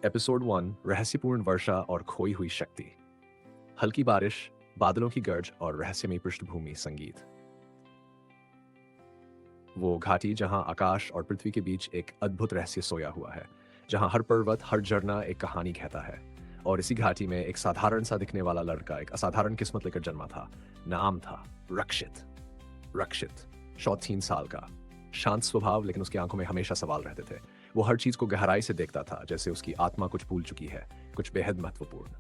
Episode 1 रहस्यपूर्ण वर्षा और खोई हुई शक्ति। हल्की बारिश, बादलों की गर्ज और रहस्यमयी पृष्ठभूमि संगीत। वो घाटी जहां आकाश और पृथ्वी के बीच एक अद्भुत रहस्य सोया हुआ है, जहां हर पर्वत, हर झरना एक कहानी कहता है। और इसी घाटी में एक साधारण सा दिखने वाला लड़का एक असाधारण किस्मत लेकर जन्मा था। नाम था रक्षित। रक्षित 14 साल का, शांत स्वभाव, लेकिन उसकी आंखों में हमेशा सवाल रहते थे। वो हर चीज को गहराई से देखता था, जैसे उसकी आत्मा कुछ भूल चुकी है, कुछ बेहद महत्वपूर्ण।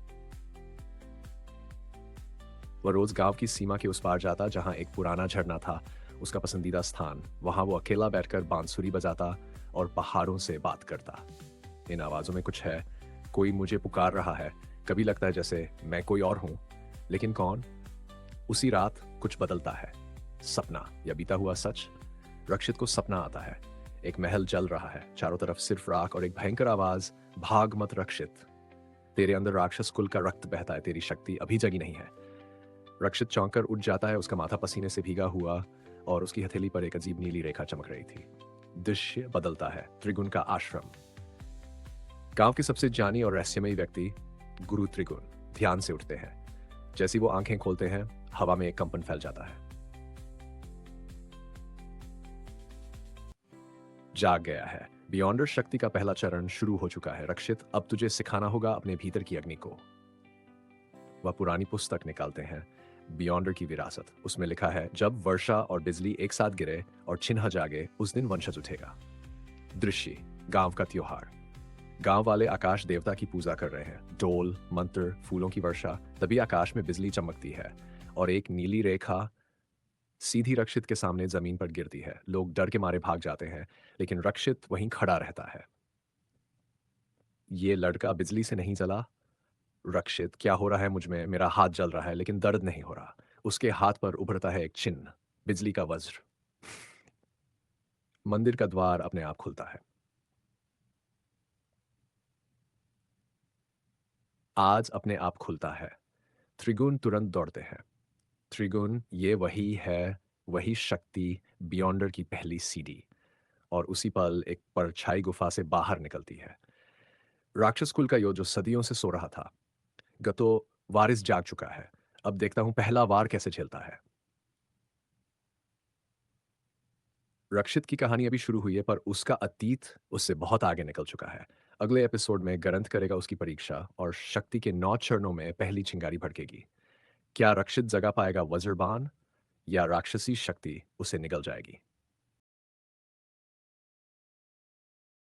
वह रोज गांव की सीमा के उस पार जाता जहां एक पुराना झरना था, उसका पसंदीदा स्थान। वहां वो अकेला बैठकर बांसुरी बजाता और पहाड़ों से बात करता। इन आवाजों में कुछ है, कोई मुझे पुकार रहा है। कभी लगता है जैसे मैं कोई और हूं, लेकिन कौन? उसी रात कुछ बदलता है। सपना या बीता हुआ सच। रक्षित को सपना आता है। एक महल जल रहा है, चारों तरफ सिर्फ राख और एक भयंकर आवाज, भाग मत रक्षित, तेरे अंदर राक्षस कुल का रक्त बहता है, तेरी शक्ति अभी जगी नहीं है। रक्षित चौंक कर उठ जाता है, उसका माथा पसीने से भीगा हुआ और उसकी हथेली पर एक अजीब नीली रेखा चमक रही थी। दृश्य बदलता है। त्रिगुण का आश्रम। गांव के सबसे जानी और रहस्यमयी व्यक्ति गुरु त्रिगुण ध्यान से उठते हैं। जैसी वो आंखें खोलते हैं, हवा में एक कंपन फैल जाता है। जाग गया है। बियॉन्डर शक्ति का पहला चरण शुरू हो चुका है। रक्षित, अब तुझे सिखाना होगा अपने भीतर की अग्नि को। वह पुरानी पुस्तक निकालते हैं, बियॉन्डर की विरासत। उसमें लिखा है, जब वर्षा और बिजली एक साथ गिरे और चिन्ह जागे, उस दिन वंशज उठेगा। दृश्य गांव का त्योहार। गांव वाले आकाश देवता की पूजा कर रहे हैं। ढोल, मंत्र, फूलों की वर्षा। तभी आकाश में बिजली चमकती है और एक नीली रेखा सीधी रक्षित के सामने जमीन पर गिरती है। लोग डर के मारे भाग जाते हैं, लेकिन रक्षित वहीं खड़ा रहता है। ये लड़का बिजली से नहीं जला। रक्षित, क्या हो रहा है मुझ में? मेरा हाथ जल रहा है, लेकिन दर्द नहीं हो रहा। उसके हाथ पर उभरता है एक चिन्ह, बिजली का वज्र। मंदिर का द्वार अपने आप खुलता है। आज अपने आप खुलता है। त्रिगुण तुरंत दौड़ते हैं। त्रिगुण, ये वही है, वही शक्ति, बियॉन्डर की पहली सीढ़ी। और उसी पल एक परछाई गुफा से बाहर निकलती है। राक्षस कुल का यो जो सदियों से सो रहा था, गतो वारिस जाग चुका है। अब देखता हूं पहला वार कैसे झेलता है। रक्षित की कहानी अभी शुरू हुई है, पर उसका अतीत उससे बहुत आगे निकल चुका है। अगले एपिसोड में गरंत करेगा उसकी परीक्षा और शक्ति के 9 चरणों में पहली चिंगारी भड़केगी। क्या रक्षित जगा पाएगा वज्रबान, या राक्षसी शक्ति उसे निगल जाएगी?